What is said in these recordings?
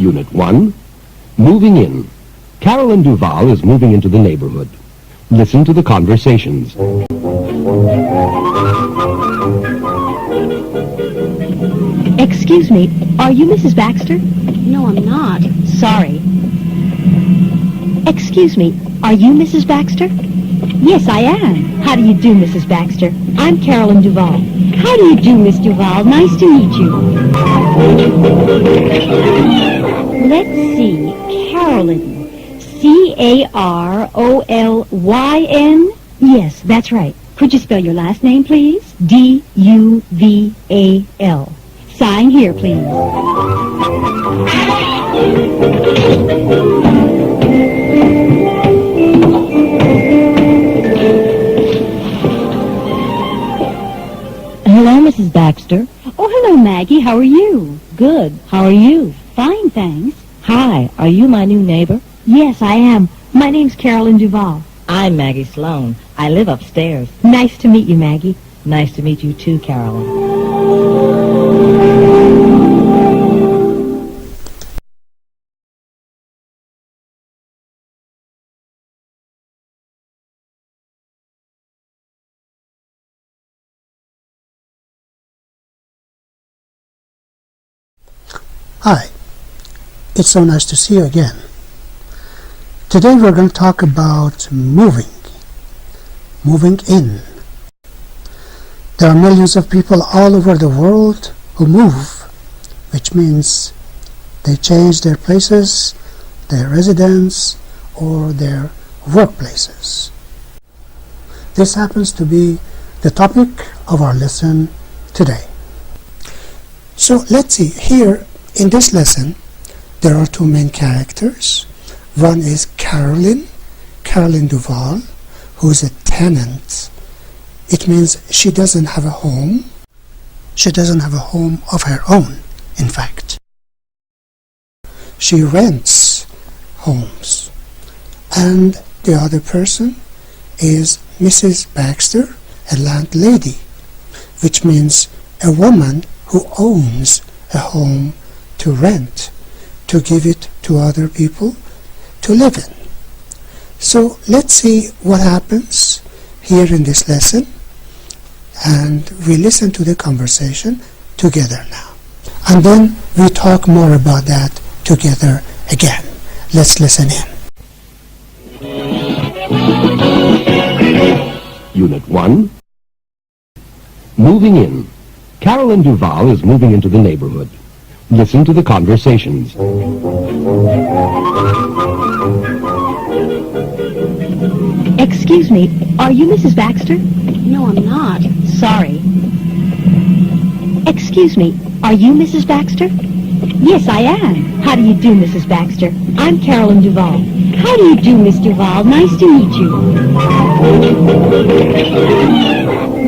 Unit 1. Moving in. Carolyn Duval is moving into the neighborhood. Listen to the conversations. Excuse me, are you Mrs. Baxter? No, I'm not. Sorry. Excuse me, are you Mrs. Baxter? Yes, I am. How do you do, Mrs. Baxter? I'm Carolyn Duval. How do you do, Miss Duval? Nice to meet you. Let's see, Carolyn. C-A-R-O-L-Y-N? Yes, that's right. Could you spell your last name, please? D-U-V-A-L. Sign here, please. Hello, Mrs. Baxter. Oh, hello, Maggie. How are you? Good. How are you? Fine, thanks. Hi. Are you my new neighbor? Yes, I am. My name's Carolyn Duval. I'm Maggie Sloane. I live upstairs. Nice to meet you, Maggie. Nice to meet you too, Carolyn. Hi, it's so nice to see you again. Today we're going to talk about moving in. There are millions of people all over the world who move, which means they change their places, their residence, or their workplaces. This happens to be the topic of our lesson today. So let's see, here in this lesson, there are two main characters. One is Carolyn Duval, who is a tenant. It means she doesn't have a home. She doesn't have a home of her own, in fact. She rents homes. And the other person is Mrs. Baxter, a landlady, which means a woman who owns a home to rent, to give it to other people to live in. So let's see what happens here in this lesson, and we listen to the conversation together now. And then we talk more about that together again. Let's listen in. Unit 1. Moving in. Carolyn Duval is moving into the neighborhood. Listen to the conversations. Excuse me, are you Mrs. Baxter? No, I'm not. Sorry. Excuse me, are you Mrs. Baxter? Yes, I am. How do you do, Mrs. Baxter? I'm Carolyn Duval. How do you do, Miss Duval? Nice to meet you.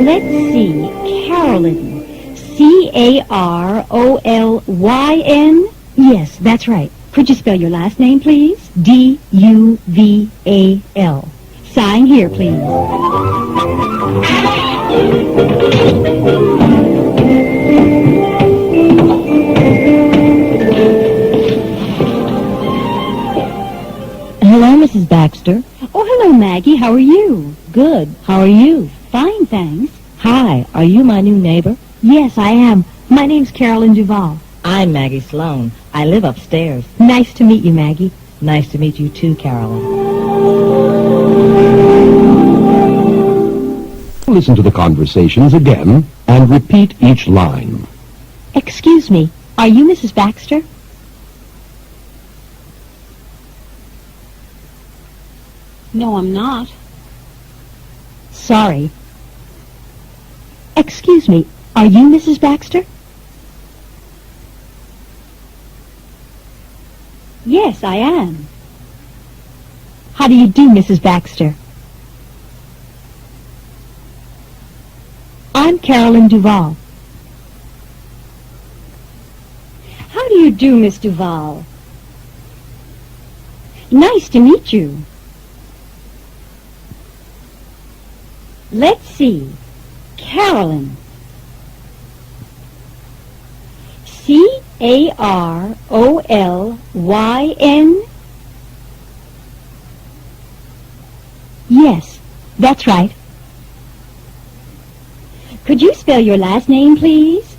Let's see, Carolyn. C-A-R-O-L-Y-N? Yes, that's right. Could you spell your last name, please? D-U-V-A-L. Sign here, please. Hello, Mrs. Baxter. Oh, hello, Maggie. How are you? Good. How are you? Fine, thanks. Hi. Are you my new neighbor? Yes, I am. My name's Carolyn Duval. I'm Maggie Sloane. I live upstairs. Nice to meet you, Maggie. Nice to meet you too, Carolyn. Listen to the conversations again and repeat each line. Excuse me, are you Mrs. Baxter? No, I'm not. Sorry. Excuse me, are you Mrs. Baxter? Yes, I am. How do you do, Mrs. Baxter? I'm Carolyn Duval. How do you do, Miss Duval? Nice to meet you. Let's see. Carolyn. C Carolyn? Yes, that's right. Could you spell your last name, please?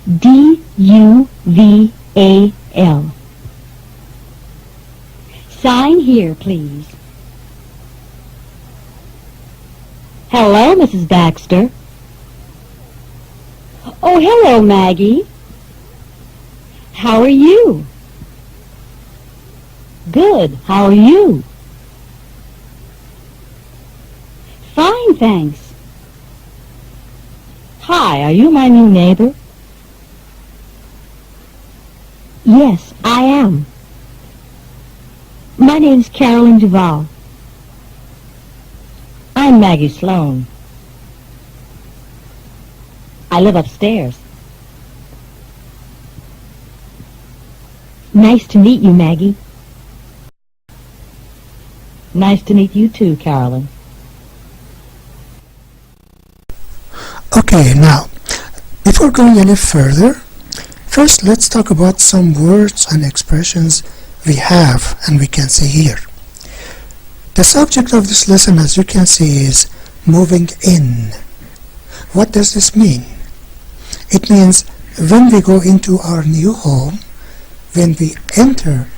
Duval. Sign here, please. Hello, Mrs. Baxter. Oh, hello, Maggie. How are you? Good. How are you? Fine, thanks. Hi, are you my new neighbor? Yes, I am. My name's Carolyn Duval. I'm Maggie Sloane. I live upstairs. Nice to meet you, Maggie. Nice to meet you too, Carolyn. Okay, now, before going any further, first let's talk about some words and expressions we have and we can see here. The subject of this lesson, as you can see, is moving in. What does this mean? It means when we go into our new home, when we enter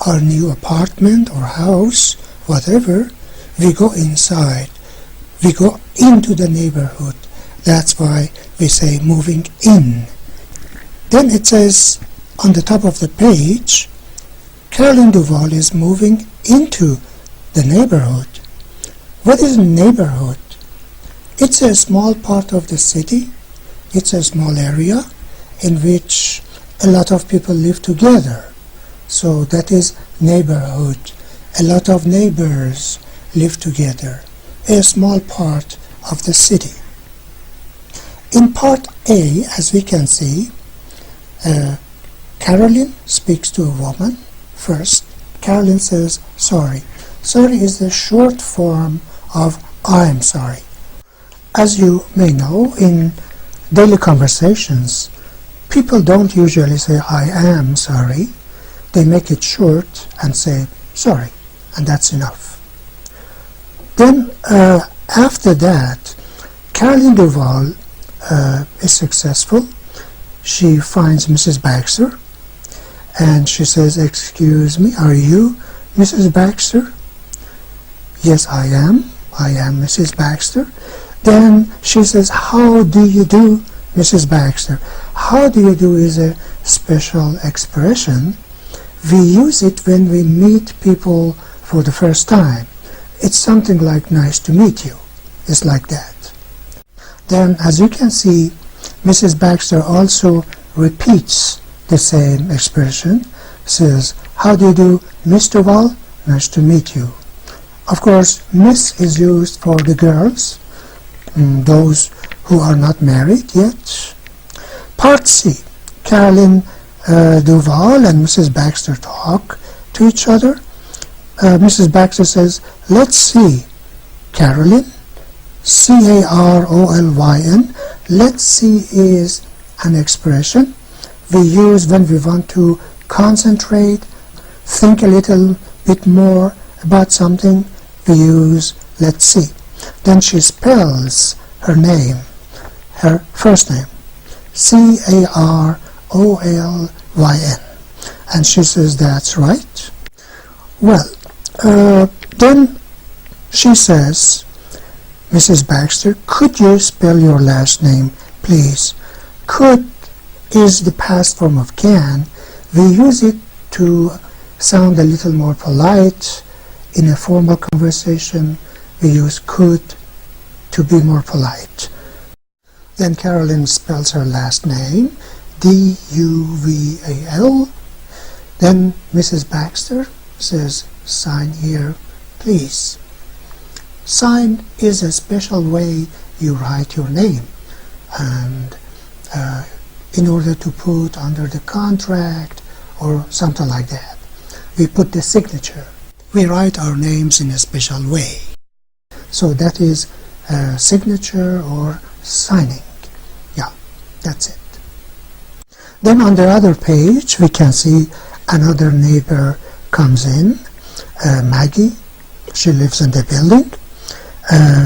our new apartment or house, whatever, we go inside. We go into the neighborhood. That's why we say moving in. Then it says on the top of the page, Carolyn Duval is moving into the neighborhood. What is a neighborhood? It's a small part of the city. It's a small area in which a lot of people live together. So that is neighborhood. A lot of neighbors live together. A small part of the city. In part A, as we can see, Carolyn speaks to a woman first. Carolyn says, sorry. Sorry is the short form of I'm sorry. As you may know, in daily conversations, people don't usually say I am sorry. They make it short and say sorry, and that's enough. Then after that, Carolyn Duval is successful. She finds Mrs. Baxter and she says, excuse me, are you Mrs. Baxter? Yes, I am. I am Mrs. Baxter. Then she says, how do you do, Mrs. Baxter? How do you do is a special expression. We use it when we meet people for the first time. It's something like nice to meet you. It's like that. Then, as you can see, Mrs. Baxter also repeats the same expression. Says, how do you do, Miss Duval? Nice to meet you. Of course, Miss is used for the girls, those who are not married yet. Part C. Carolyn Duval and Mrs. Baxter talk to each other. Mrs. Baxter says, let's see, Carolyn. Carolyn. Let's see is an expression we use when we want to concentrate, think a little bit more about something. We use let's see. Then she spells her name, her first name, Carolyn, and she says that's right. Well, then she says, Mrs. Baxter, could you spell your last name, please? Could is the past form of can. We use it to sound a little more polite. In a formal conversation, we use could to be more polite. Then Carolyn spells her last name, Duval. Then Mrs. Baxter says, sign here, please. Sign is a special way you write your name, and in order to put under the contract or something like that, we put the signature. We write our names in a special way. So that is signature or signing. Yeah. That's it. Then on the other page, we can see another neighbor comes in, Maggie. She lives in the building.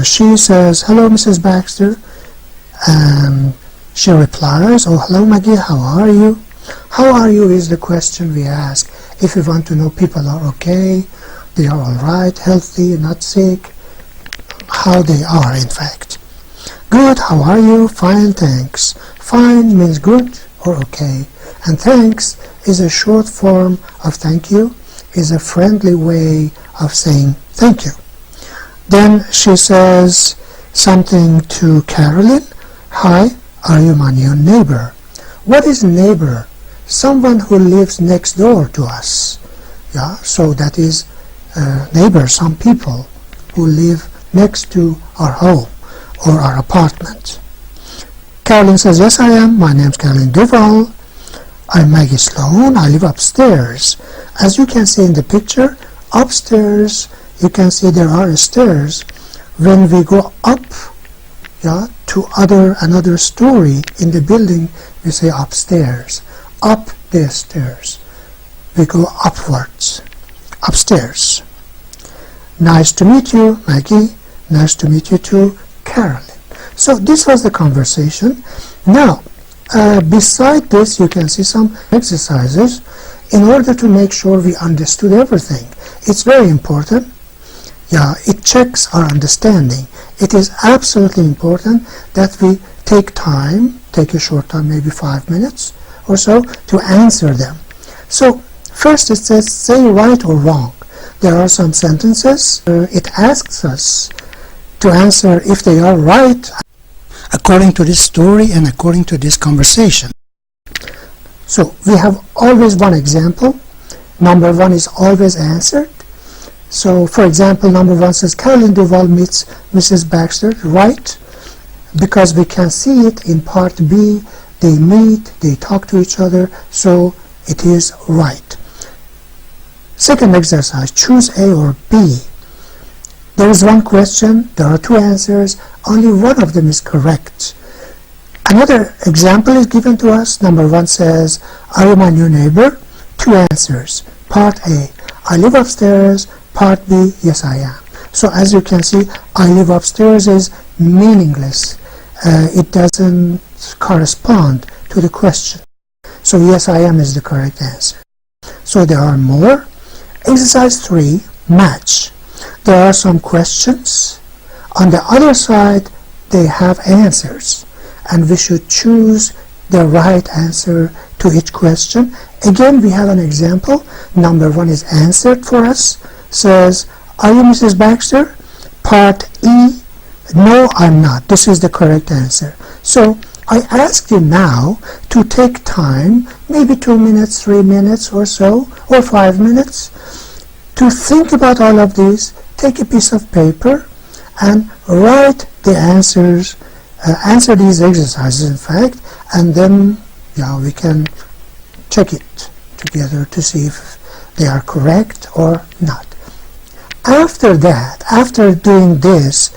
She says, "Hello, Mrs. Baxter." And she replies, "Oh, hello, Maggie, how are you?" How are you is the question we ask if we want to know people are okay, they are all right, healthy, not sick, how they are, in fact. Good, how are you? Fine, thanks. Fine means good or okay. And thanks is a short form of thank you, is a friendly way of saying thank you. Then she says something to Carolyn. "Hi, are you my new neighbor?" What is neighbor? Someone who lives next door to us. Yeah, so that is neighbor, some people who live next to our home or our apartment. Carolyn says, "Yes, I am. My name's Carolyn Duval. I'm Maggie Sloane. I live upstairs." As you can see in the picture, upstairs, you can see there are stairs. When we go up, to another story in the building, we say upstairs. Up the stairs. We go upwards. Upstairs. Nice to meet you, Maggie. Nice to meet you too, Carolyn. So this was the conversation. Now, beside this, you can see some exercises in order to make sure we understood everything. It's very important. Yeah, it checks our understanding. It is absolutely important that we take a short time, maybe 5 minutes or so, to answer them. So, first it says, say right or wrong. There are some sentences. It asks us to answer if they are right according to this story and according to this conversation. So, we have always one example. Number one is always answered. So, for example, number one says, Carolyn Duval meets Mrs. Baxter, right? Because we can see it in part B, they meet, they talk to each other, so it is right. Second exercise, choose A or B. There is one question, there are two answers, only one of them is correct. Another example is given to us. Number one says, are you my new neighbor? Two answers. Part A, I live upstairs. Part B, yes I am. So as you can see, I live upstairs is meaningless. It doesn't correspond to the question. So yes I am is the correct answer. So there are more. Exercise 3, match. There are some questions. On the other side, they have answers. And we should choose the right answer to each question. Again, we have an example. Number one is answered for us. Says, are you Mrs. Baxter? Part E, no, I'm not. This is the correct answer. So I ask you now to take time, maybe 2 minutes, 3 minutes or so, or 5 minutes, to think about all of these. Take a piece of paper and write the answers, answer these exercises, in fact, and then we can check it together to see if they are correct or not. After that, after doing this,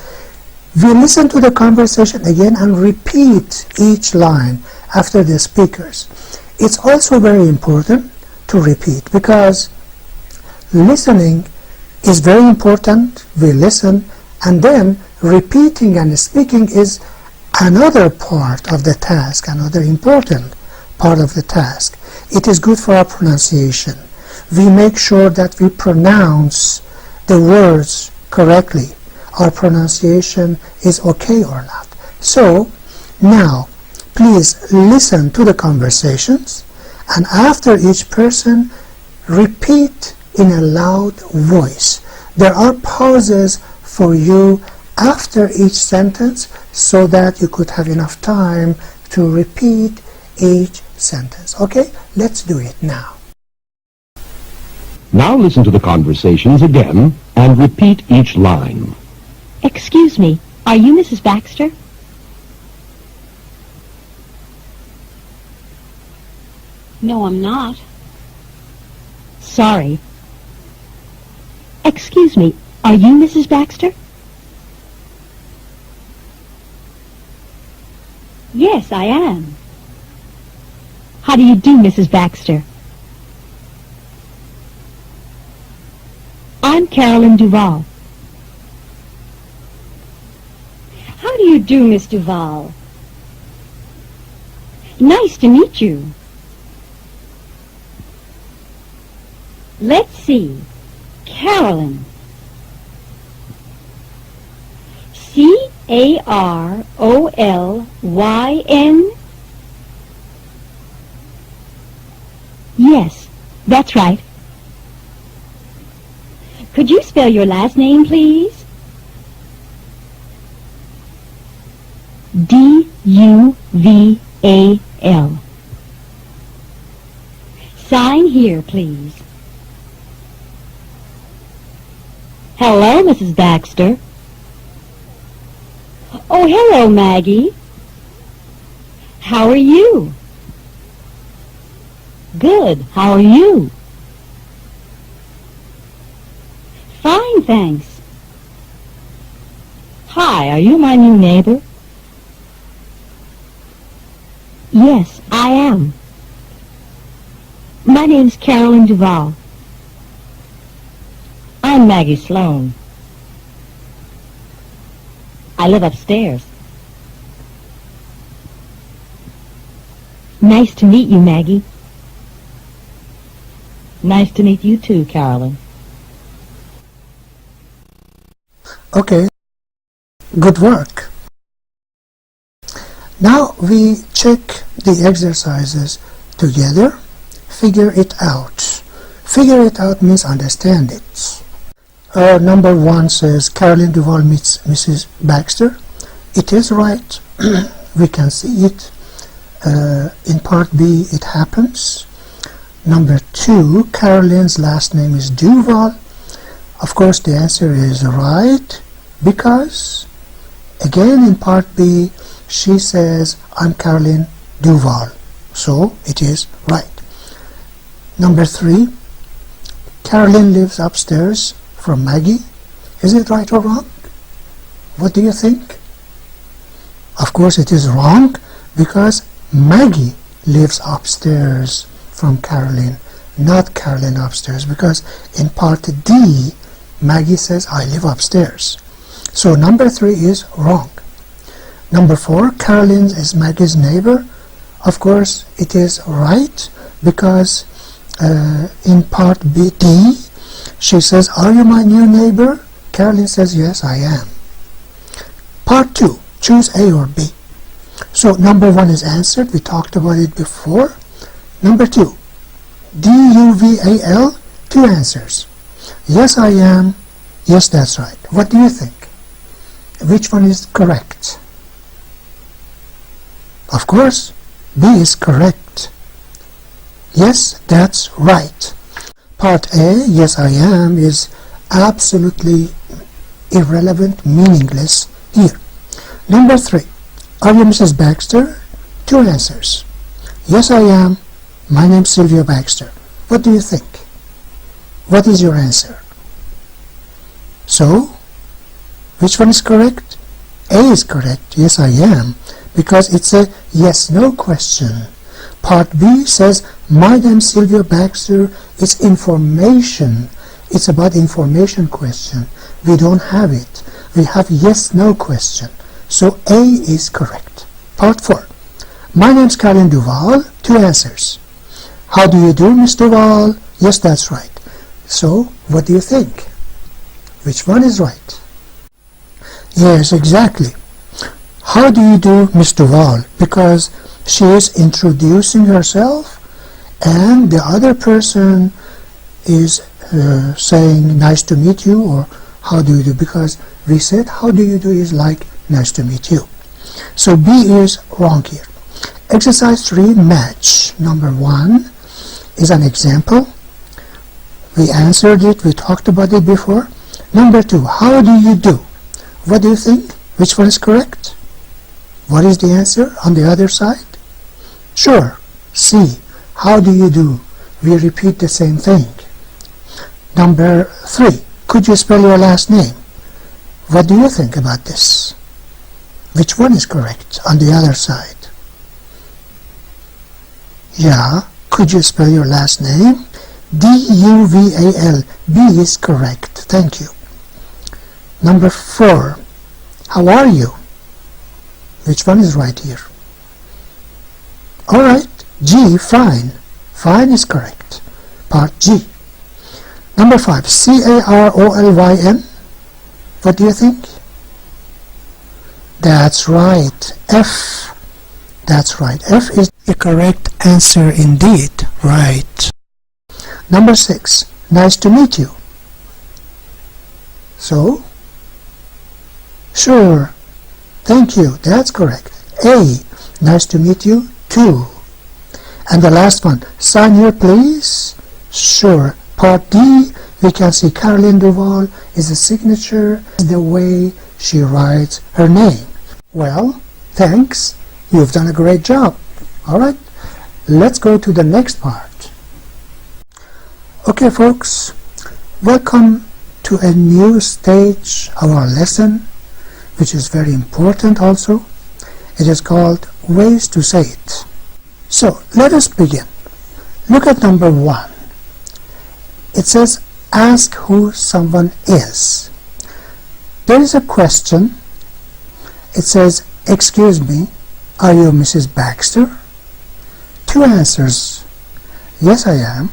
we listen to the conversation again and repeat each line after the speakers. It's also very important to repeat because listening is very important. We listen, and then repeating and speaking is another part of the task, another important part of the task. It is good for our pronunciation. We make sure that we pronounce the words correctly. Our pronunciation is okay or not. So now please listen to the conversations, and after each person repeat in a loud voice. There are pauses for you after each sentence so that you could have enough time to repeat each sentence. Okay, let's do it now. Now listen to the conversations again and repeat each line. Excuse me, are you Mrs. Baxter? No, I'm not. Sorry. Excuse me, are you Mrs. Baxter? Yes, I am. How do you do, Mrs. Baxter? I'm Carolyn Duval. How do you do, Miss Duval? Nice to meet you. Let's see. Carolyn. C-A-R-O-L-Y-N? Yes, that's right. Could you spell your last name, please? D-U-V-A-L. Sign here, please. Hello, Mrs. Baxter. Oh, hello, Maggie. How are you? Good. How are you? Fine, thanks. Hi, are you my new neighbor? Yes, I am. My name's Carolyn Duval. I'm Maggie Sloane. I live upstairs. Nice to meet you, Maggie. Nice to meet you too, Carolyn. Okay, good work. Now we check the exercises together. Figure it out. Figure it out means understand it. Number 1 says Carolyn Duval meets Mrs. Baxter. It is right. We can see it. In part B, it happens. Number 2, Carolyn's last name is Duval. Of course, the answer is right because, again, in part B, she says, I'm Carolyn Duval. So, it is right. Number 3, Carolyn lives upstairs from Maggie. Is it right or wrong? What do you think? Of course, it is wrong because Maggie lives upstairs from Carolyn, not Carolyn upstairs, because in part D, Maggie says, I live upstairs. So number 3 is wrong. Number 4, Carolyn is Maggie's neighbor. Of course, it is right because in part D, she says, are you my new neighbor? Carolyn says, yes, I am. Part 2, choose A or B. So number 1 is answered. We talked about it before. Number 2, D-U-V-A-L, 2 answers. Yes, I am. Yes, that's right. What do you think? Which one is correct? Of course, B is correct. Yes, that's right. Part A, yes, I am, is absolutely irrelevant, meaningless here. Number 3, are you Mrs. Baxter? 2 answers. Yes, I am. My name's Sylvia Baxter. What do you think? What is your answer? So, which one is correct? A is correct. Yes, I am. Because it's a yes-no question. Part B says, my name's Sylvia Baxter. It's information. It's about information question. We don't have it. We have yes-no question. So A is correct. Part 4. My name's Carolyn Duval. 2 answers. How do you do, Miss Duval? Yes, that's right. So, what do you think? Which one is right? Yes, exactly. How do you do, Miss Duval? Because she is introducing herself and the other person is saying nice to meet you, or how do you do, because we said how do you do is like nice to meet you. So B is wrong here. Exercise 3, match. Number 1 is an example. We answered it, we talked about it before. Number 2, how do you do? What do you think? Which one is correct? What is the answer on the other side? Sure, C. How do you do? We repeat the same thing. Number 3, could you spell your last name? What do you think about this? Which one is correct on the other side? Yeah, could you spell your last name? D-U-V-A-L. B is correct. Thank you. Number 4. How are you? Which one is right here? Alright, G, fine. Fine is correct. Part G. Number 5. C-A-R-O-L-Y-N. What do you think? That's right. F. That's right. F is the correct answer indeed. Right. Number 6. Nice to meet you. So? Sure. Thank you. That's correct. A. Nice to meet you. 2. And the last one. Sign here, please. Sure. Part D. We can see Carolyn Duval is a signature. The way she writes her name. Well, thanks. You've done a great job. Alright, let's go to the next part. Okay, folks, welcome to a new stage of our lesson, which is very important also. It is called Ways to Say It. So, let us begin. Look at number 1. It says, ask who someone is. There is a question. It says, excuse me, are you Mrs. Baxter? 2 answers. Yes, I am.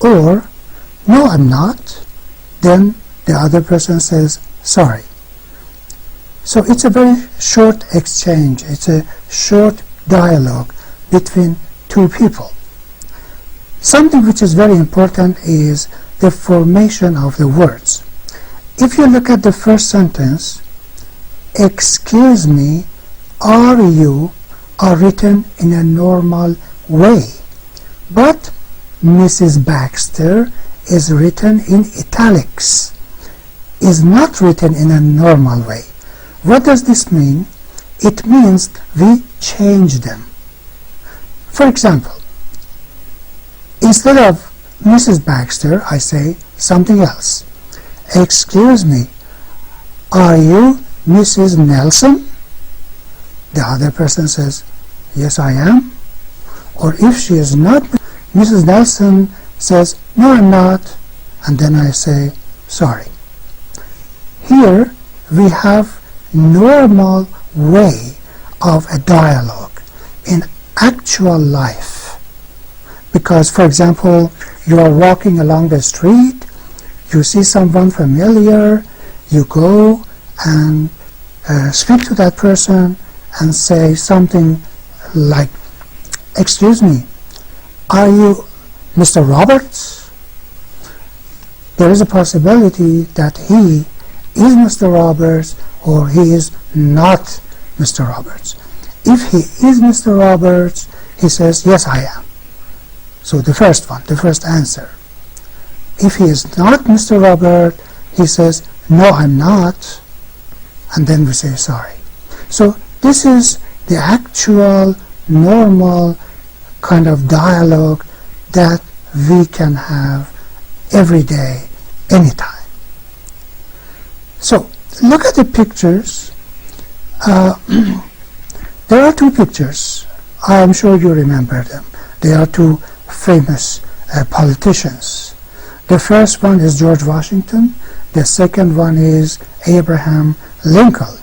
Or, no, I'm not. Then the other person says, sorry. So it's a very short exchange. It's a short dialogue between 2 people. Something which is very important is the formation of the words. If you look at the first sentence, excuse me, are you are written in a normal way, but Mrs. Baxter is written in italics, is not written in a normal way. What does this mean? It means we change them. For example, instead of Mrs. Baxter, I say something else. Excuse me, are you Mrs. Nelson? The other person says, yes, I am. Or if she is not, Mrs. Nelson says, no, I'm not. And then I say, sorry. Here we have normal way of a dialogue in actual life. Because, for example, you are walking along the street, you see someone familiar, you go and speak to that person and say something like, excuse me, are you Mr. Roberts? There is a possibility that he is Mr. Roberts or he is not Mr. Roberts. If he is Mr. Roberts, he says, yes, I am. So the first one, the first answer. If he is not Mr. Robert, he says, no, I'm not. And then we say, sorry. So this is the actual, normal kind of dialogue that we can have every day, anytime. So look at the pictures. There are 2 pictures. I am sure you remember them. They are 2 famous politicians. The first one is George Washington. The second one is Abraham Lincoln.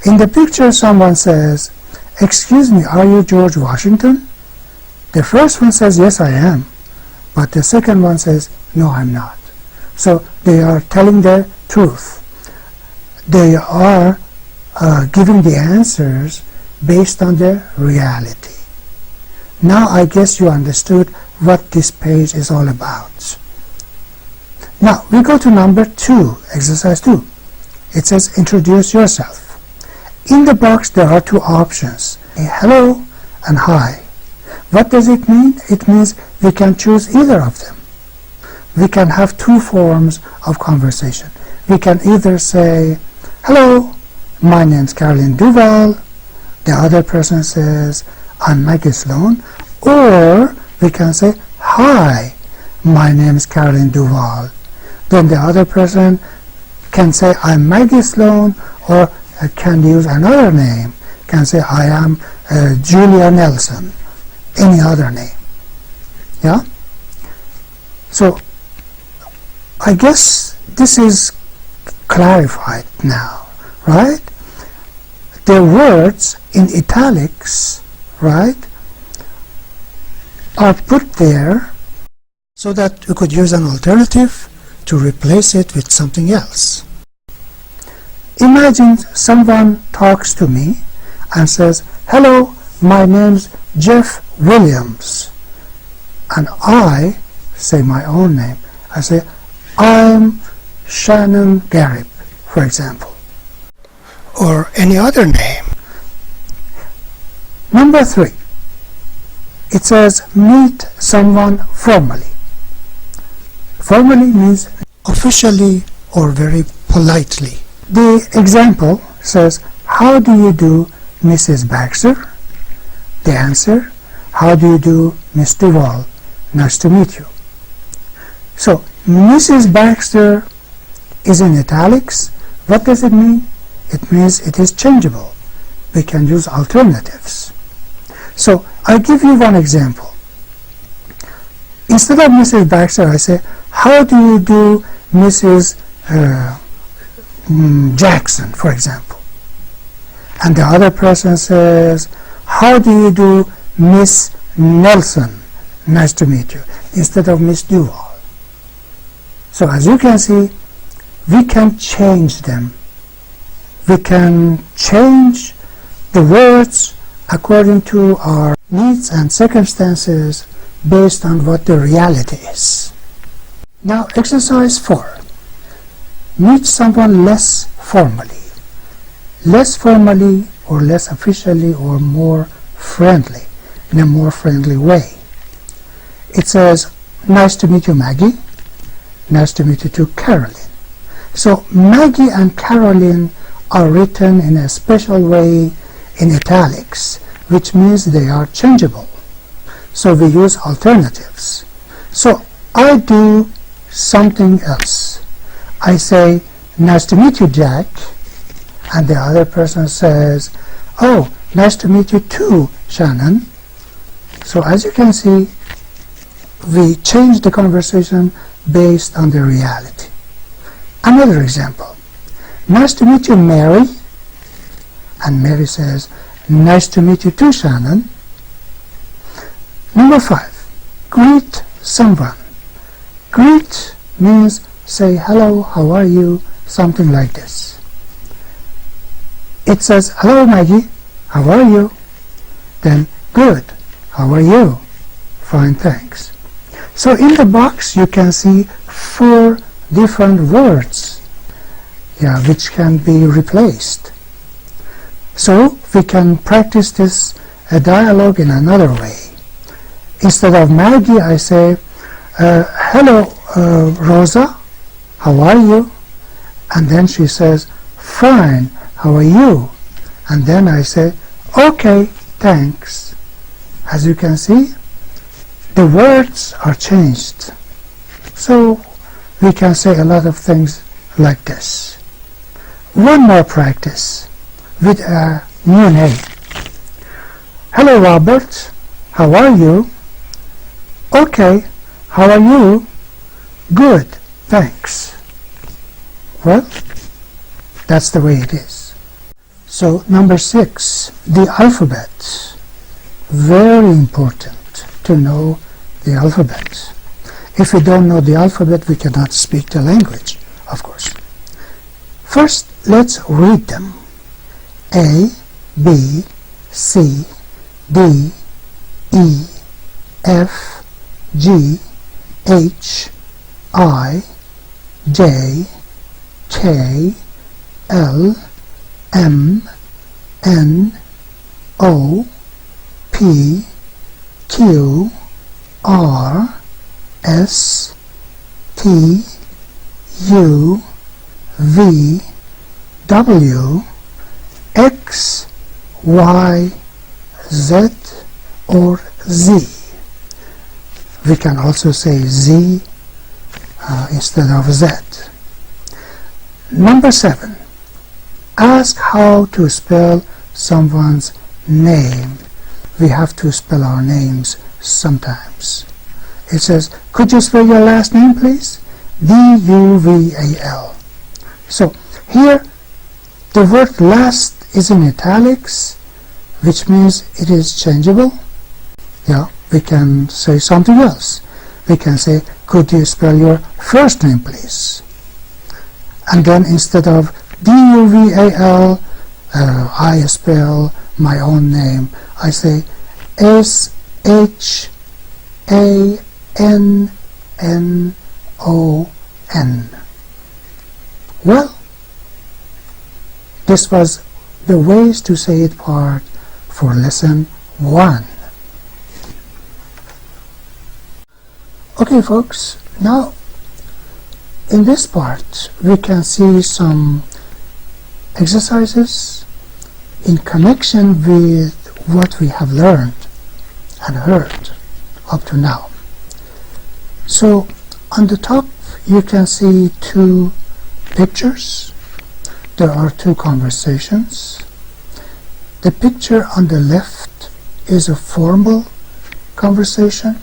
In the picture, someone says, excuse me, are you George Washington? The first one says, yes, I am. But the second one says, no, I'm not. So they are telling the truth. They are giving the answers based on their reality. Now I guess you understood what this page is all about. Now we go to number 2, exercise 2. It says introduce yourself. In the box there are 2 options, a hello and hi. What does it mean? It means we can choose either of them. We can have 2 forms of conversation. We can either say, hello, my name's Carolyn Duval. The other person says, I'm Maggie Sloane. Or we can say, hi, my name is Carolyn Duval. Then the other person can say, I'm Maggie Sloane, or can use another name, can say, I am Julia Nelson, any other name. Yeah? So I guess this is clarified now, right? The words in italics, right, are put there so that we could use an alternative to replace it with something else. Imagine someone talks to me and says, "Hello, my name's Jeff Williams," and I say my own name. I say, "I'm Shannon Garrett," for example, or any other name. Number 3, it says meet someone formally. Formally means officially or very politely. The example says, "How do you do, Mrs. Baxter?" The answer, "How do you do, Miss Duval? Nice to meet you." So Mrs. Baxter is in italics. What does it mean? It means it is changeable. We can use alternatives. So I'll give you one example. Instead of Mrs. Baxter, I say, "How do you do, Mrs. Jackson," for example. And the other person says, "How do you do, Miss Nelson? Nice to meet you," instead of Miss Duval. So as you can see, we can change them. We can change the words according to our needs and circumstances based on what the reality is. Now, exercise 4. Meet someone less formally. Less formally or less officially or more friendly, in a more friendly way. It says, "Nice to meet you, Maggie." "Nice to meet you too, Carolyn." So Maggie and Carolyn are written in a special way in italics, which means they are changeable. So we use alternatives. So I do something else. I say, "Nice to meet you, Jack," and the other person says, "Oh, nice to meet you too, Shannon." So as you can see, we change the conversation based on the reality. Another example. "Nice to meet you, Mary," and Mary says, "Nice to meet you too, Shannon." Number 5. Greet someone. Greet means say hello, how are you, something like this. It says, "Hello, Maggie, how are you?" Then, "Good, how are you?" "Fine, thanks." So in the box you can see 4 different words, which can be replaced. So we can practice this dialogue in another way. Instead of Maggie, I say, "Hello, Rosa, how are you?" And then she says, "Fine, how are you?" And then I say, "Okay, thanks." As you can see, the words are changed. So we can say a lot of things like this. One more practice with a new name. "Hello, Robert, how are you?" "Okay, how are you?" "Good, thanks." Well, that's the way it is. So number 6, the alphabet. Very important to know the alphabet. If we don't know the alphabet, we cannot speak the language, of course. First, let's read them. A, B, C, D, E, F, G, H, I, J, K, L, M, N, O, P, Q, R, S, T, U, V, W, X, Y, Z, or Z. We can also say Z instead of Z. Number 7. Ask how to spell someone's name we have to spell our names sometimes. It says, could you spell your last name, please? D-U-V-A-L. So here, the word last is in italics, which means it is changeable. Yeah, we can say something else. We can say, could you spell your first name, please? And then instead of D-U-V-A-L, I spell my own name. I say S-H-A-N-N-O-N. Well, this was the ways to say it part for lesson 1. Okay, folks, now in this part we can see some exercises in connection with what we have learned and heard up to now. So on the top you can see 2 pictures. There are 2 conversations. The picture on the left is a formal conversation,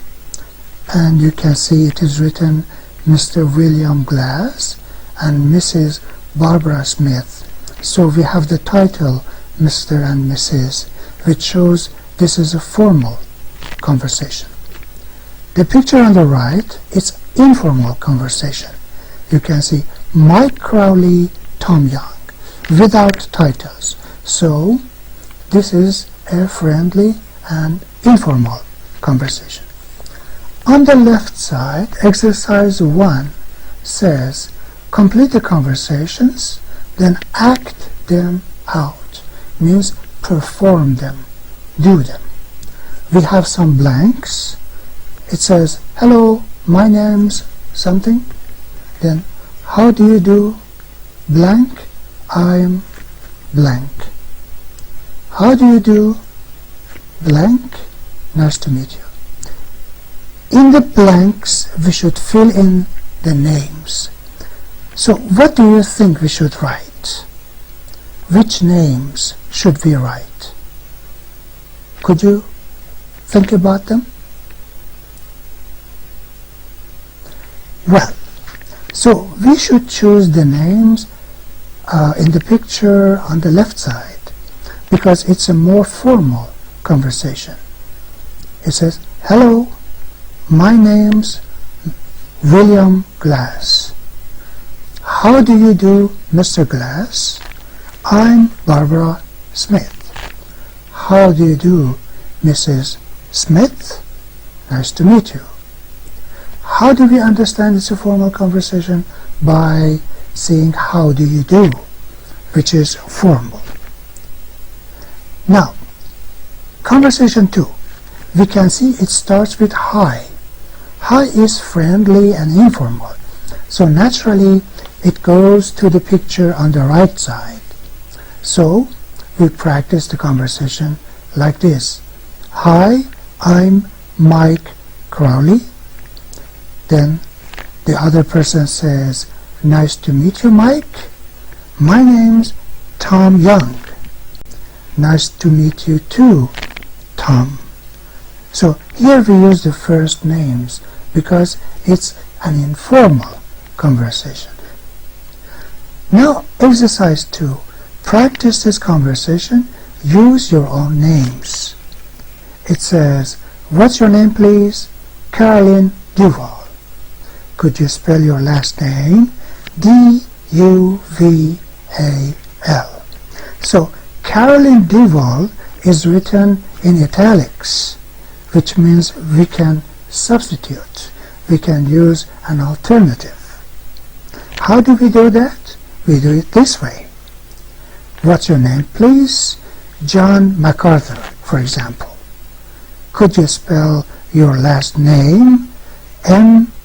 and you can see it is written Mr. William Glass and Mrs. Barbara Smith. So we have the title Mr. and Mrs., which shows this is a formal conversation. The picture on the right is informal conversation. You can see Mike Crowley, Tom Young, without titles. So this is a friendly and informal conversation. On the left side, exercise 1 says, complete the conversations, then act them out. Means perform them, do them. We have some blanks. It says, hello, my name's something. Then, how do you do? Blank, I'm blank. How do you do? Blank, nice to meet you. In the blanks, we should fill in the names. So what do you think we should write? Which names should we write? Could you think about them? Well, so we should choose the names in the picture on the left side because it's a more formal conversation. It says, hello, my name's William Glass. How do you do, Mr. Glass? I'm Barbara Smith. How do you do, Mrs. Smith? Nice to meet you. How do we understand it's a formal conversation? By saying how do you do, which is formal. Now, conversation 2. We can see it starts with hi. Hi is friendly and informal. So naturally, it goes to the picture on the right side. So, we practice the conversation like this. Hi, I'm Mike Crowley. Then the other person says, nice to meet you, Mike. My name's Tom Young. Nice to meet you too, Tom. So here we use the first names because it's an informal conversation. Now exercise 2. Practice this conversation. Use your own names. It says, what's your name, please? Carolyn Duval. Could you spell your last name? D-U-V-A-L. So Carolyn Duval is written in italics, which means we can substitute. We can use an alternative. How do we do that? We do it this way. What's your name, please? John MacArthur, for example. Could you spell your last name? M-C-A-R-T-H-U-R.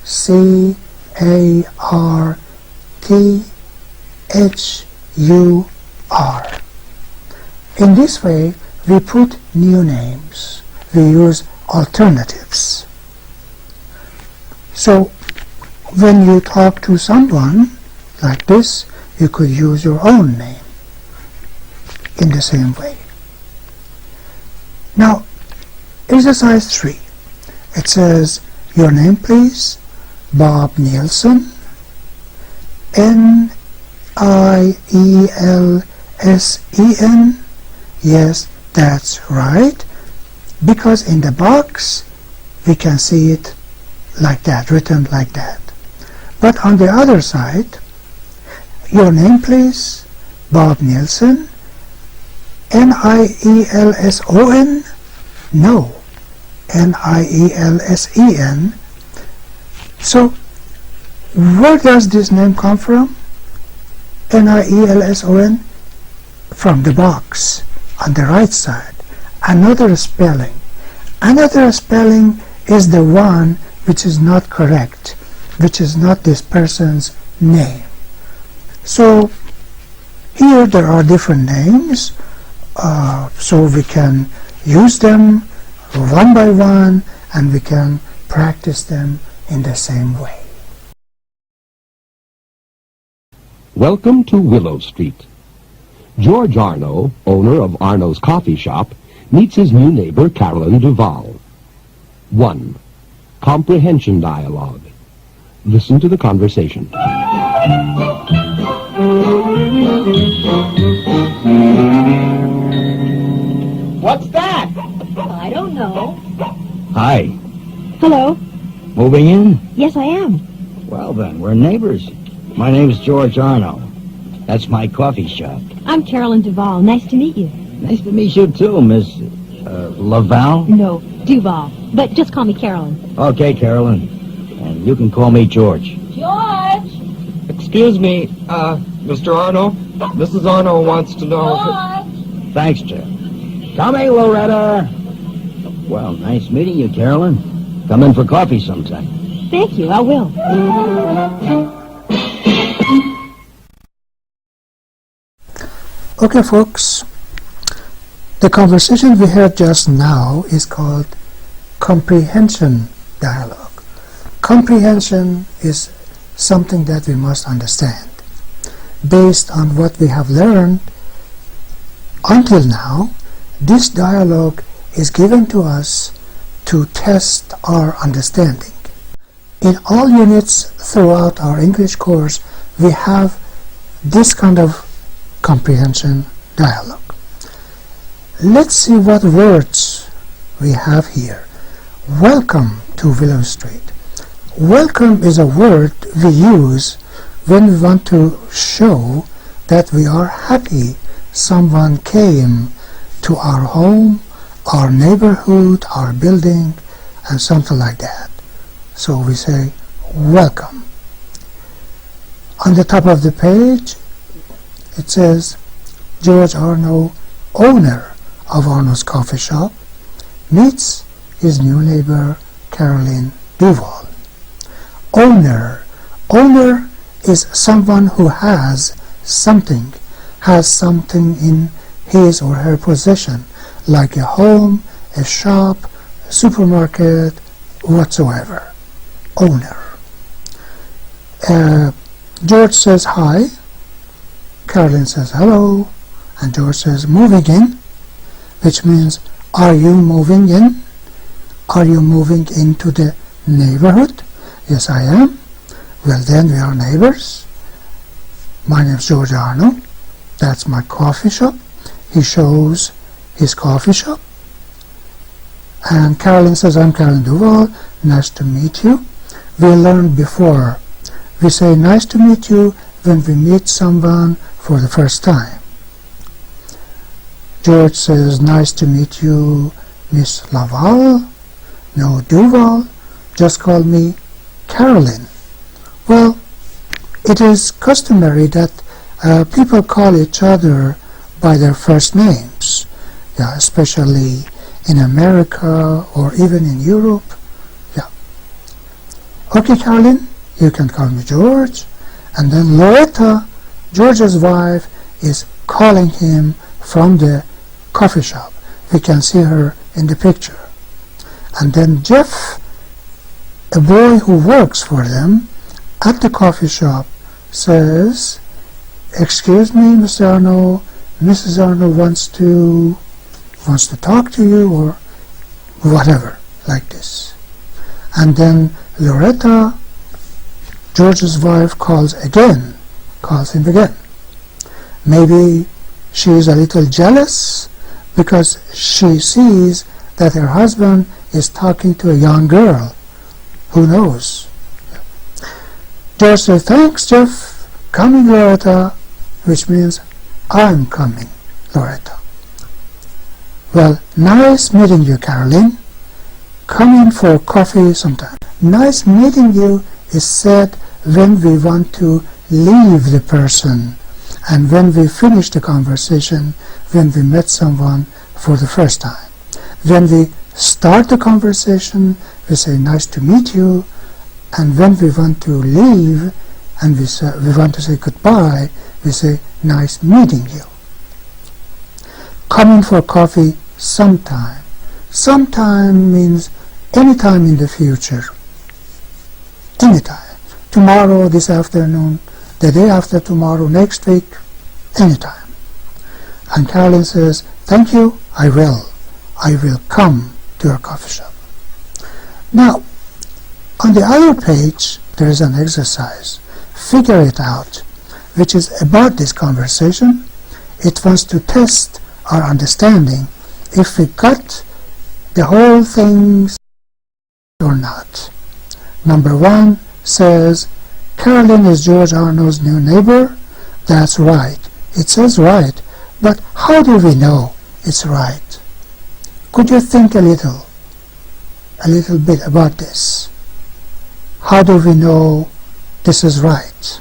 In this way, we put new names. We use alternatives. So, when you talk to someone like this, you could use your own name in the same way. Now, Exercise 3. It says, your name please, Bob Nielsen, Nielsen. Yes, that's right, because in the box we can see it like that, written like that. But on the other side, your name please, Bob Nielsen, Nielson, no, Nielsen. So where does this name come from? Nielson, from the box on the right side. Another spelling is the one which is not correct, which is not this person's name. So here there are different names, so we can use them one by one and we can practice them in the same way. Welcome to Willow Street. George Arno, owner of Arno's coffee shop, meets his new neighbor, Carolyn Duval. 1. Comprehension Dialog. Listen to the conversation. What's that? I don't know. Hi. Hello. Moving in? Yes, I am. Well then, we're neighbors. My name's George Arno. That's my coffee shop. I'm Carolyn Duval. Nice to meet you. Nice to meet you too, Miss Laval. No, Duval. But just call me Carolyn. Okay, Carolyn. And you can call me George. George! Excuse me, Mr. Arno? Mrs. Arno wants to know... George! Thanks, Jeff. Coming, Loretta. Well, nice meeting you, Carolyn. Come in for coffee sometime. Thank you, I will. Okay, folks, the conversation we heard just now is called Comprehension Dialog. Comprehension is something that we must understand. Based on what we have learned until now, this dialogue is given to us to test our understanding. In all units throughout our English course, we have this kind of comprehension dialogue. Let's see what words we have here. Welcome to Willow Street. Welcome is a word we use when we want to show that we are happy someone came to our home, our neighborhood, our building, and something like that. So we say welcome. On the top of the page it says George Arno, owner of Arno's coffee shop, meets his new neighbor Carolyn Duval. Owner is someone who has something in his or her possession, like a home, a shop, a supermarket, whatsoever. Owner. George says hi, Carolyn says hello, and George says moving in, which means are you moving in? Are you moving into the neighborhood? Yes, I am. Well, then we are neighbors. My name is George Arno. That's my coffee shop. He shows his coffee shop. And Carolyn says, I'm Carolyn Duval. Nice to meet you. We learned before. We say nice to meet you when we meet someone for the first time. George says, nice to meet you, Miss Laval. No, Duval. Just call me Carolyn. Well, it is customary that people call each other by their first names, yeah, especially in America or even in Europe. Yeah. Okay, Carolyn, you can call me George. And then Loretta, George's wife, is calling him from the coffee shop. We can see her in the picture. And then Jeff, a boy who works for them at the coffee shop, says, excuse me, Mr. Arno, Mrs. Arno wants to talk to you, or whatever, like this. And then Loretta, George's wife, calls him again. Maybe she is a little jealous because she sees that her husband is talking to a young girl. Who knows? George says, "Thanks, Jeff. Coming, Loretta," which means I'm coming, Loretta. "Well, nice meeting you, Carolyn. Come in for coffee sometime." Nice meeting you is said when we want to leave the person and when we finish the conversation, when we met someone for the first time. When we start the conversation, we say nice to meet you, and when we want to leave and we want to say goodbye, we say nice meeting you. Come in for coffee sometime. Sometime means anytime in the future. Anytime. Tomorrow, this afternoon, the day after tomorrow, next week, anytime. And Carolyn says, "Thank you, I will come to your coffee shop." Now, on the other page, there is an exercise. Figure it out, which is about this conversation. It wants to test our understanding if we got the whole thing or not. Number 1 says, Carolyn is George Arno's new neighbor. That's right. It says right, but how do we know it's right? Could you think a little bit about this? How do we know this is right?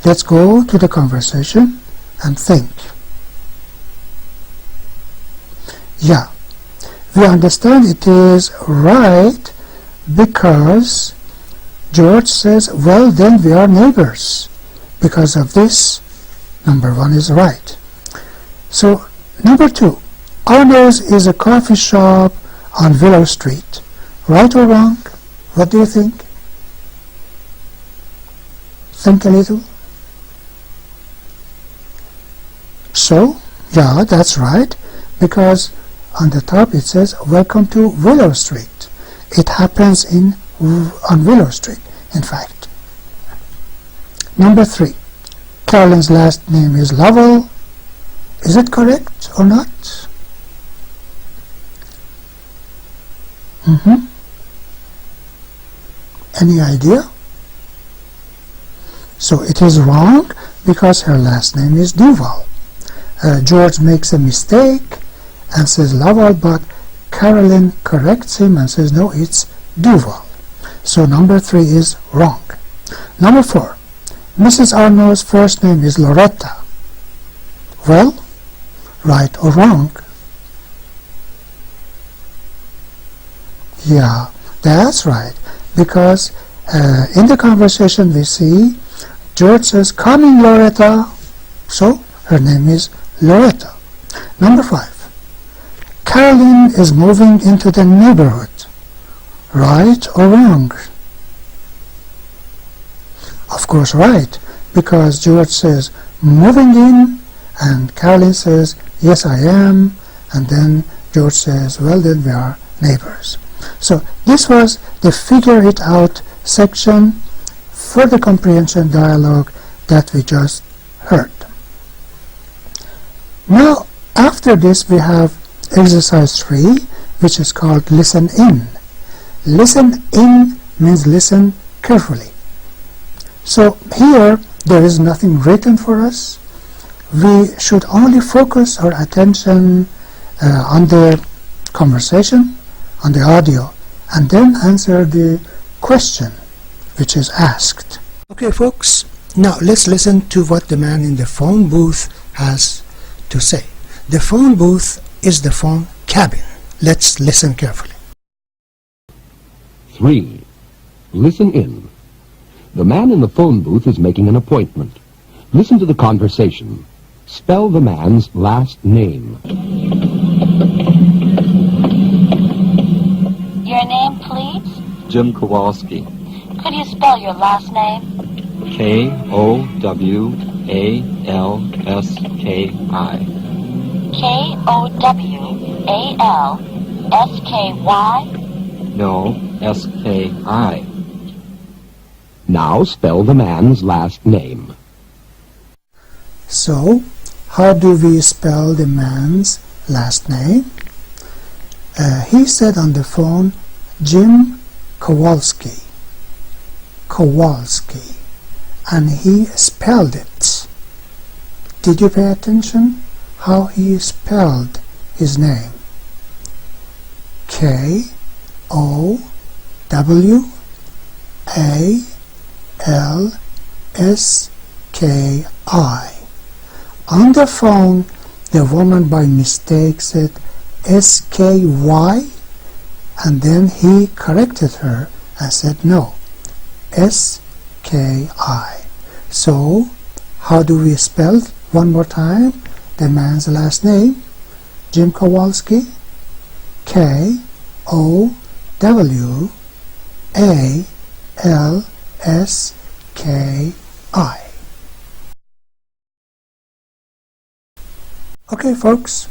Let's go to the conversation and think. Yeah, we understand it is right because George says, well, then we are neighbors. Because of this, number 1 is right. So, number 2, Arno's is a coffee shop on Willow Street. Right or wrong? What do you think? Think a little. So, yeah, that's right, because on the top it says, welcome to Willow Street. It happens on Willow Street, in fact. Number 3, Carolyn's last name is Lovell. Is it correct or not? Any idea? So it is wrong because her last name is Duval. George makes a mistake and says Lovell, but Carolyn corrects him and says no, it's Duval. So number 3 is wrong. Number 4, Mrs. Arno's first name is Loretta. Well, right or wrong? Yeah, that's right, because in the conversation we see George says, coming Loretta, so her name is Loretta. Number 5, Carolyn is moving into the neighborhood. Right or wrong? Of course right, because George says moving in and Carolyn says yes I am, and then George says well then we are neighbors. So this was the figure it out section for the comprehension dialogue that we just heard. Now after this we have exercise 3, which is called listen in. Listen in means listen carefully. So here there is nothing written for us. We should only focus our attention on the conversation, on the audio, and then answer the question which is asked. Okay folks, now let's listen to what the man in the phone booth has to say. The phone booth is the phone cabin. Let's listen carefully. 3. Listen in. The man in the phone booth is making an appointment. Listen to the conversation. Spell the man's last name. Your name, please? Jim Kowalski. Could you spell your last name? Kowalski. Kowalski. S-K-Y? No, S-K-I. Now spell the man's last name. So, how do we spell the man's last name? He said on the phone, Jim Kowalski. Kowalski. And he spelled it. Did you pay attention how he spelled his name? K-O-W-A-L-S-K-I. On the phone, the woman by mistake said S-K-Y, and then he corrected her and said no, S-K-I. So, how do we spell one more time the man's last name? Jim Kowalski. K-O-W-A-L-S-K-I. Okay, folks,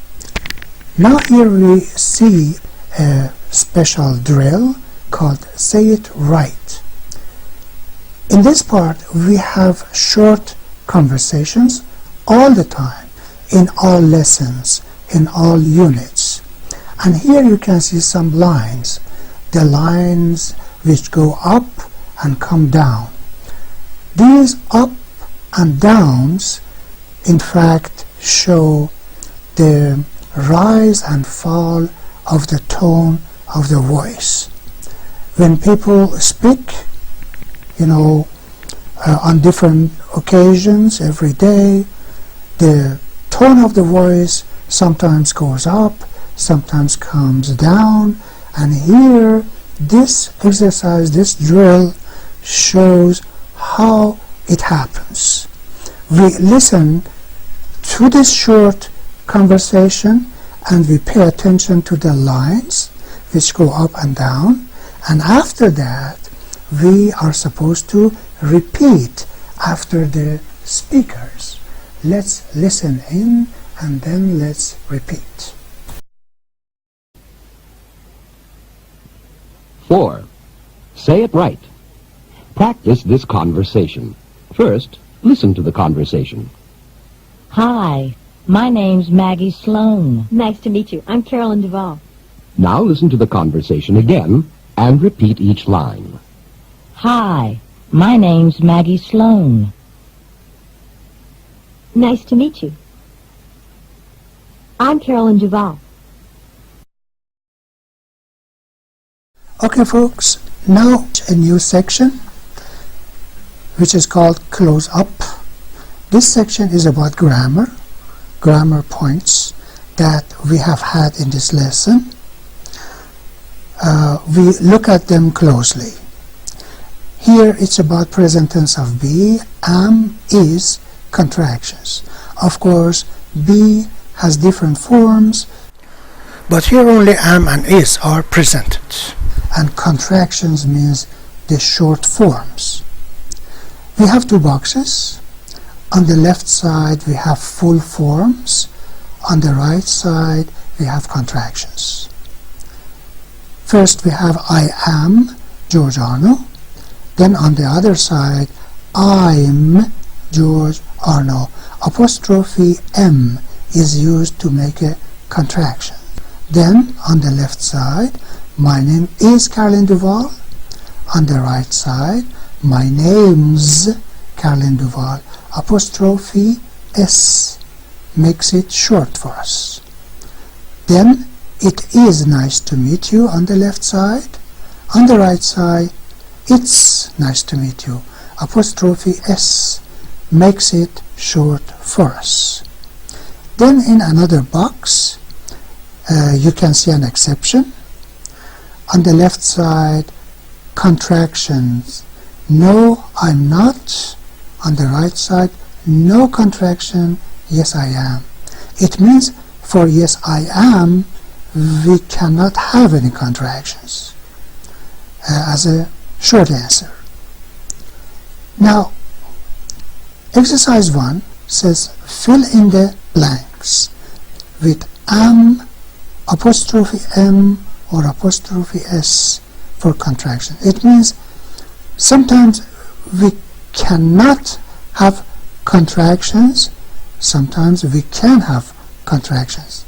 now here we see a special drill called Say It Right. In this part, we have short conversations all the time, in all lessons, in all units. And here you can see some lines, the lines which go up and come down. These up and downs, in fact, show the rise and fall of the tone of the voice. When people speak, on different occasions every day, the tone of the voice sometimes goes up, sometimes comes down, and here this exercise, this drill, shows how it happens. We listen to this short conversation and we pay attention to the lines which go up and down, and after that we are supposed to repeat after the speakers. Let's listen in and then let's repeat. 4. Say it right. Practice this conversation. First, listen to the conversation. Hi, my name's Maggie Sloane. Nice to meet you. I'm Carolyn Duval. Now listen to the conversation again and repeat each line. Hi, my name's Maggie Sloane. Nice to meet you. I'm Carolyn Duval. Okay, folks, now a new section which is called Close Up. This section is about grammar points that we have had in this lesson. We look at them closely. Here it's about present tense of be, am, is, contractions. Of course, be has different forms, but here only am and is are presented. And contractions means the short forms. We have two boxes. On the left side we have full forms. On the right side we have contractions. First we have I am George Arno. Then on the other side, I'm George Arno. Apostrophe M is used to make a contraction. Then on the left side, my name is Carolyn Duval. On the right side, my name's Carolyn Duval. Apostrophe S makes it short for us. Then it is nice to meet you on the left side. On the right side, it's nice to meet you. Apostrophe S makes it short for us. Then in another box, you can see an exception. On the left side, contractions. No, I'm not. On the right side, no contraction. Yes, I am. It means for yes, I am, we cannot have any contractions as a short answer. Now, exercise 1 says fill in the blanks with am, apostrophe M, or apostrophe S for contraction. It means sometimes we cannot have contractions, sometimes we can have contractions.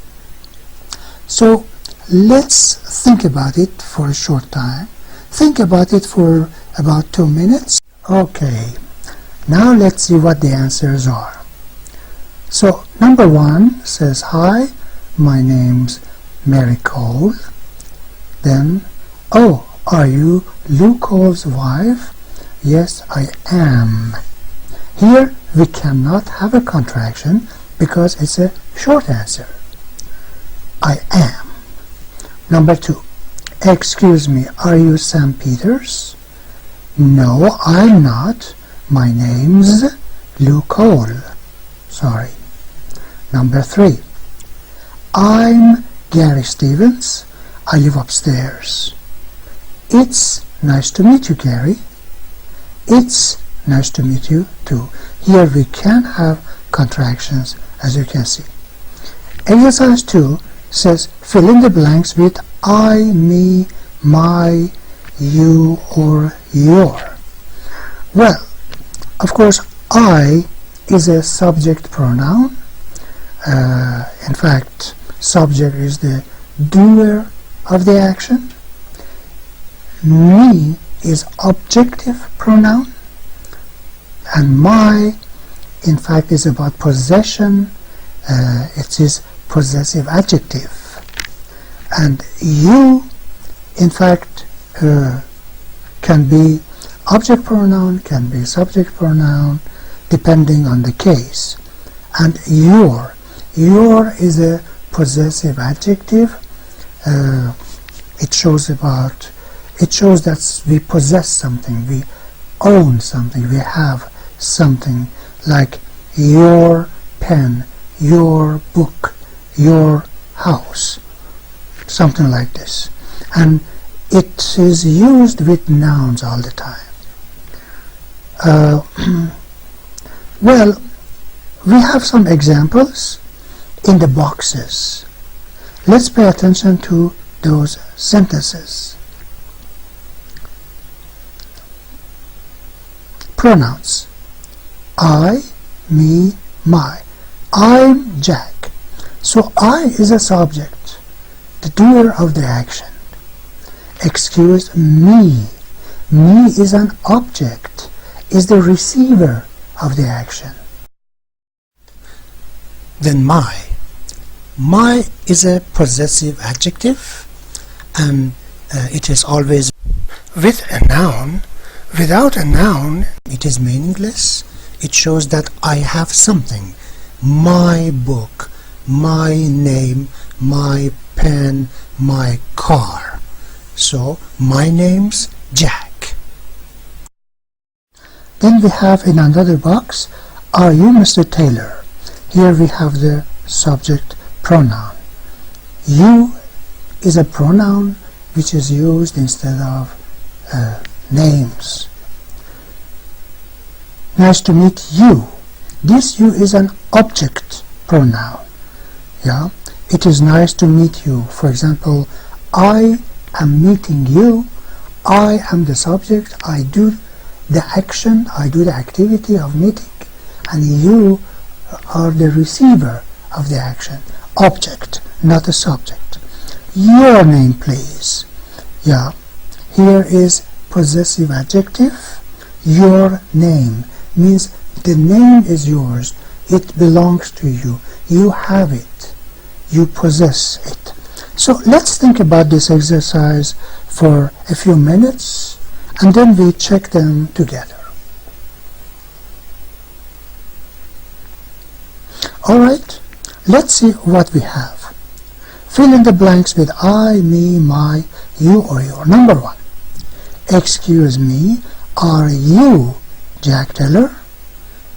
So let's think about it for a short time. Think about it for about 2 minutes. Okay, now let's see what the answers are. So number 1 says, hi, my name's Mary Cole. Then, oh, are you Lou Cole's wife? Yes, I am. Here we cannot have a contraction because it's a short answer. I am. Number 2, excuse me, are you Sam Peters? No, I'm not. My name's Lou Cole. Sorry. Number 3, I'm Gary Stevens. I live upstairs. It's nice to meet you, Gary. It's nice to meet you too. Here we can have contractions, as you can see. Exercise 2 says fill in the blanks with I, me, my, you, or your. Well, of course, I is a subject pronoun. In fact, subject is the doer of the action. Me is objective pronoun, and my, in fact, is about possession. It is possessive adjective. And you, in fact, can be object pronoun, can be subject pronoun, depending on the case. And your is a possessive adjective. It shows that we possess something, we own something, we have something, like your pen, your book, your house, something like this. And it is used with nouns all the time. Well, we have some examples in the boxes. Let's pay attention to those sentences. Pronouns. I, me, my. I'm Jack. So I is a subject, the doer of the action. Excuse me. Me is an object, is the receiver of the action. Then my. My is a possessive adjective, and it is always with a noun. Without a noun, it is meaningless. It shows that I have something. My book, my name, my pen, my car. So, my name's Jack. Then we have in another box, are you Mr. Taylor? Here we have the subject pronoun. You is a pronoun which is used instead of names. Nice to meet you. This you is an object pronoun. Yeah, it is nice to meet you. For example, I am meeting you. I am the subject. I do the action. I do the activity of meeting, and you are the receiver of the action. Object, not a subject. Your name, please. Yeah, here is possessive adjective. Your name means the name is yours. It belongs to you. You have it. You possess it. So let's think about this exercise for a few minutes, and then we check them together. Alright, let's see what we have. Fill in the blanks with I, me, my, you, or your. Number 1. Excuse me, are you Jack Taylor?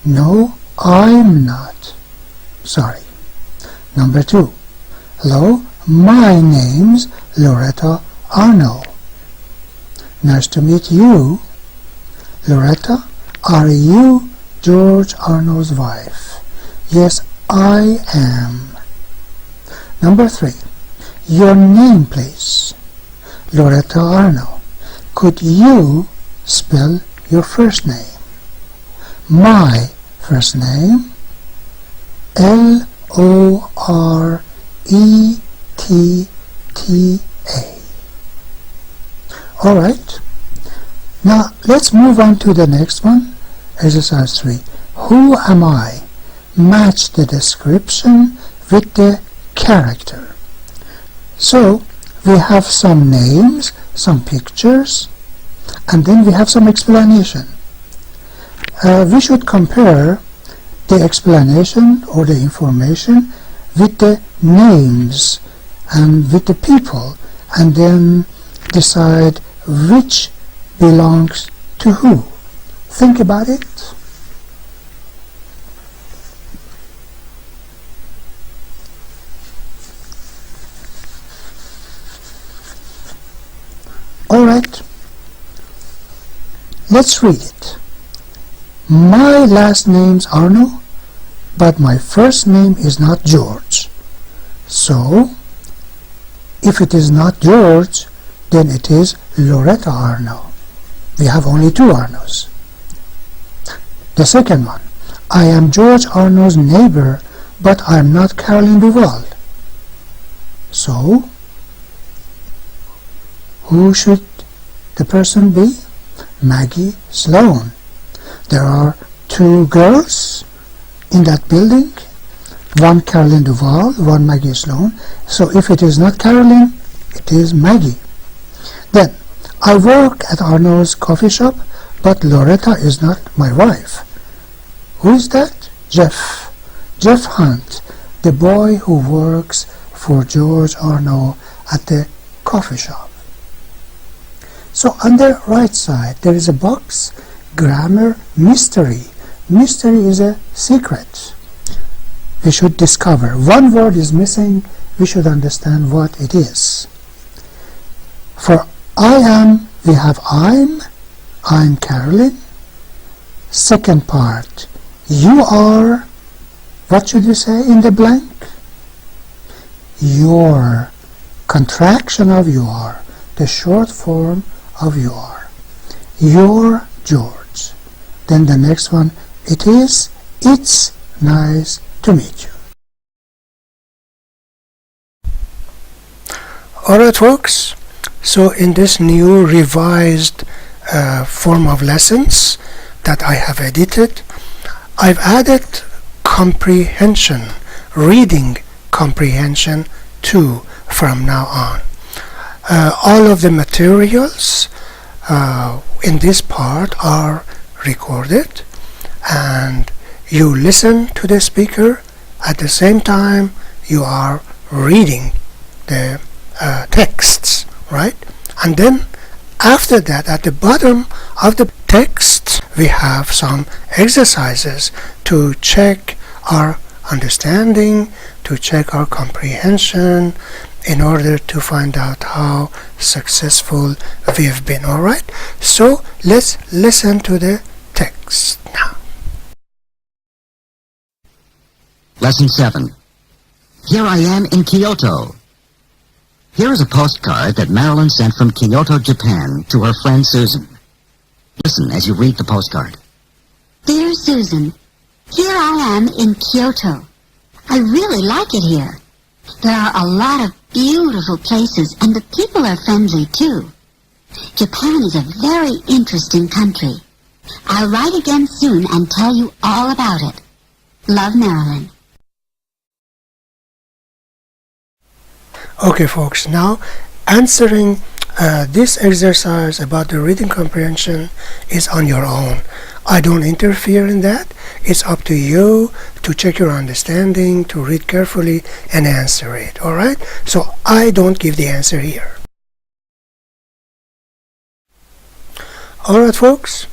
No, I'm not. Sorry. Number 2. Hello, my name's Loretta Arno. Nice to meet you. Loretta, are you George Arno's wife? Yes, I am. Number 3. Your name, please. Loretta Arno. Could you spell your first name? My first name, Loretta. Alright, now let's move on to the next one, exercise 3. Who am I? Match the description with the character. So, we have some names, some pictures, and then we have some explanation. We should compare the explanation or the information with the names and with the people, and then decide which belongs to who. Think about it. Alright, let's read it. My last name's Arno, but my first name is not George. So, if it is not George, then it is Loretta Arno. We have only 2 Arnos. The second one, I am George Arno's neighbor, but I am not Carolyn Duval. So, who should the person be? Maggie Sloane. There are 2 girls in that building, one Carolyn Duval, one Maggie Sloane. So if it is not Carolyn, it is Maggie. Then, I work at Arno's coffee shop, but Loretta is not my wife. Who is that? Jeff. Jeff Hunt, the boy who works for George Arno at the coffee shop. So on the right side, there is a box, grammar mystery. Mystery is a secret. We should discover. One word is missing. We should understand what it is. For I am, we have I'm Carolyn. Second part, you are, what should you say in the blank? Your, contraction of your, the short form of your. Your George. Then the next one, it is, it's nice to meet you. Alright folks, so in this new revised form of lessons that I have edited, I've added comprehension, reading comprehension 2 from now on. All of the materials in this part are recorded, and you listen to the speaker at the same time you are reading the texts, right? And then after that, at the bottom of the text, we have some exercises to check our understanding, to check our comprehension, in order to find out how successful we've been. Alright, so let's listen to the text now. Lesson 7. Here I am in Kyoto. Here is a postcard that Marilyn sent from Kyoto, Japan to her friend Susan. Listen as you read the postcard. Dear Susan, here I am in Kyoto. I really like it here. There are a lot of beautiful places, and the people are friendly too. Japan is a very interesting country. I'll write again soon and tell you all about it. Love, Marilyn. Okay folks, now answering this exercise about the reading comprehension is on your own. I don't interfere in that. It's up to you to check your understanding, to read carefully and answer it. Alright? So I don't give the answer here. Alright folks,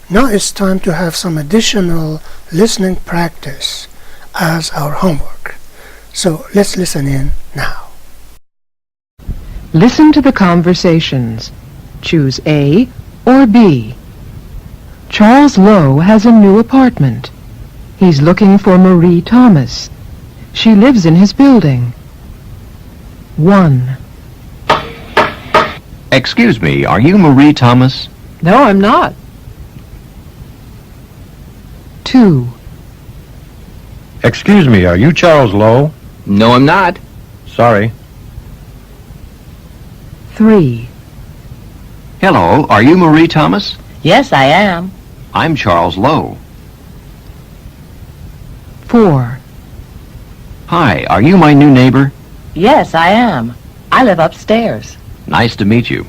now it's time to have some additional listening practice as our homework. So let's listen in now. Listen to the conversations. Choose A or B. Charles Lowe has a new apartment. He's looking for Marie Thomas. She lives in his building. 1. Excuse me, are you Marie Thomas? No, I'm not. 2. Excuse me, are you Charles Lowe? No, I'm not. Sorry. 3. Hello, are you Marie Thomas? Yes, I am. I'm Charles Lowe. 4. Hi, are you my new neighbor? Yes, I am. I live upstairs. Nice to meet you.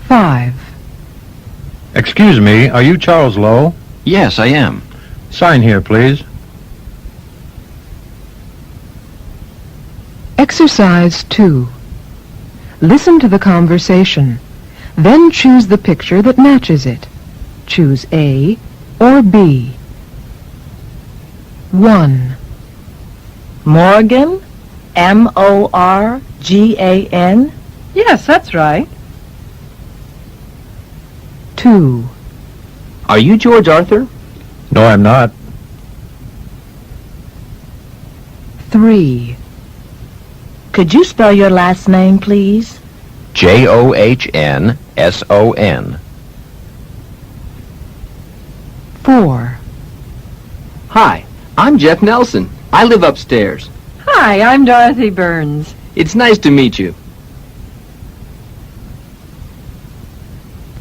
5. Excuse me, are you Charles Lowe? Yes, I am. Sign here, please. Exercise 2. Listen to the conversation. Then choose the picture that matches it. Choose A or B. 1. Morgan? M-O-R-G-A-N? Yes, that's right. 2. Are you George Arthur? No, I'm not. 3. Could you spell your last name, please? Johnsson. 4. Hi, I'm Jeff Nelson. I live upstairs. Hi, I'm Dorothy Burns. It's nice to meet you.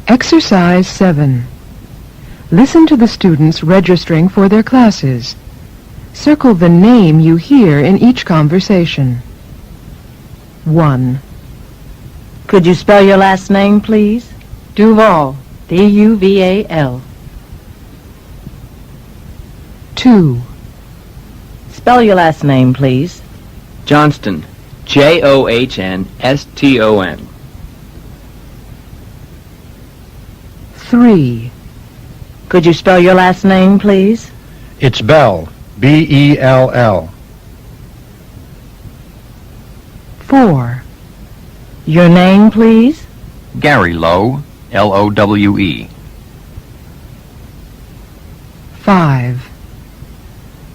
Exercise 7. Listen to the students registering for their classes. Circle the name you hear in each conversation. 1. Could you spell your last name, please? Duval. D-U-V-A-L. 2. Spell your last name, please. Johnston. Johnston. 3. Could you spell your last name, please? It's Bell. B-E-L-L. 4. Your name, please? Gary Lowe. Lowe. 5.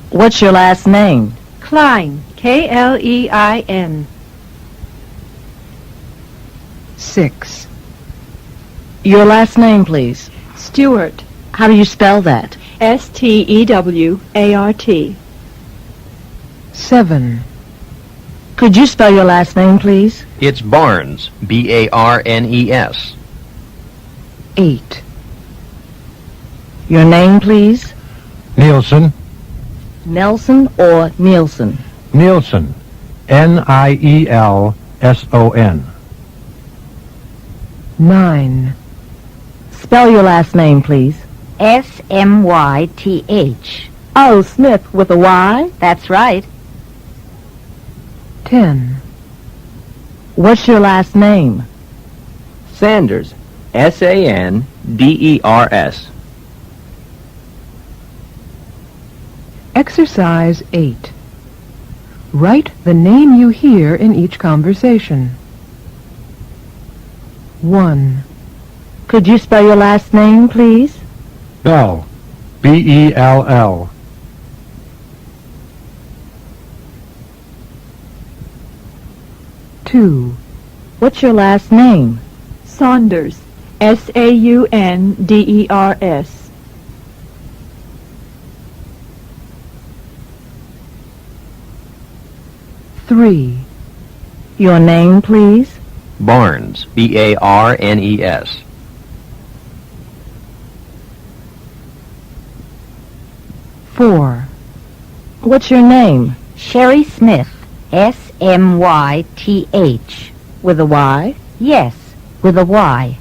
What's your last name? Klein. K-L-E-I-N. 6. Your last name, please. Stewart. How do you spell that? S-T-E-W-A-R-T. 7. Could you spell your last name, please? It's Barnes. B-A-R-N-E-S. 8. Your name, please? Nielsen. Nelson or Nielsen? Nielsen. N-I-E-L-S-O-N. 9. Spell your last name, please. S-M-Y-T-H. Oh, Smith with a Y? That's right. 10. What's your last name? Sanders. S-A-N-D-E-R-S. Exercise 8. Write the name you hear in each conversation. 1. Could you spell your last name, please? Bell. B-E-L-L. 2. What's your last name? Saunders. S-A-U-N-D-E-R-S. 3. Your name, please? Barnes. B-A-R-N-E-S. 4. What's your name? Sherry Smith. S-M-Y-T-H. With a Y? Yes, with a Y.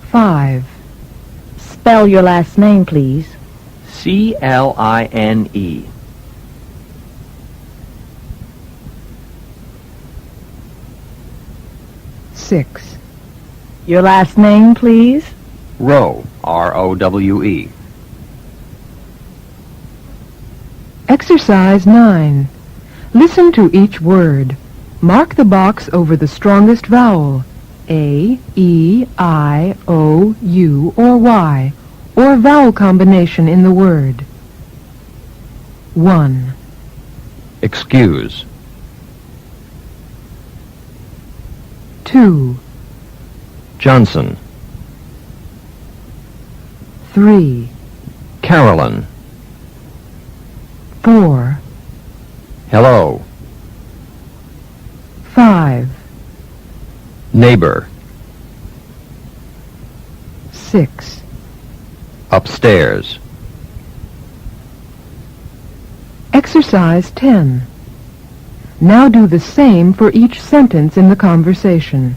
5. Spell your last name, please. C-L-I-N-E. 6. Your last name, please? Rowe. R-O-W-E. Exercise 9. Listen to each word. Mark the box over the strongest vowel, A, E, I, O, U, or Y, or vowel combination in the word. 1. Excuse. 2. Johnson. 3. Carolyn. 4. Hello. 5. Neighbor. 6. Upstairs. Exercise 10. Now do the same for each sentence in the conversation.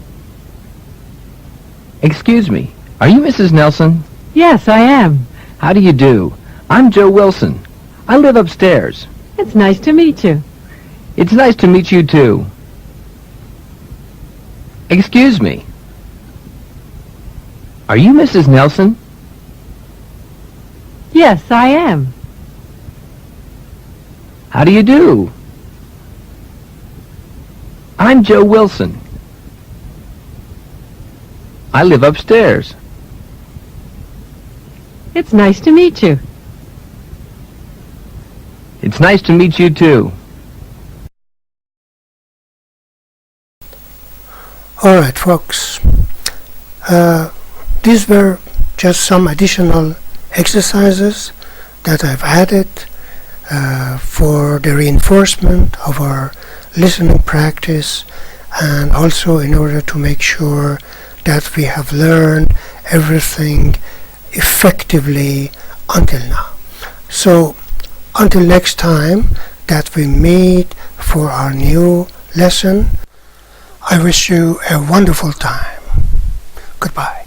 Excuse me, are you Mrs. Nelson? Yes, I am. How do you do? I'm Joe Wilson. I live upstairs. It's nice to meet you. It's nice to meet you, too. Excuse me. Are you Mrs. Nelson? Yes, I am. How do you do? I'm Joe Wilson. I live upstairs. It's nice to meet you. It's nice to meet you, too. All right, folks. These were just some additional exercises that I've added for the reinforcement of our listening practice, and also in order to make sure that we have learned everything effectively until now. So until next time that we meet for our new lesson, I wish you a wonderful time. Goodbye.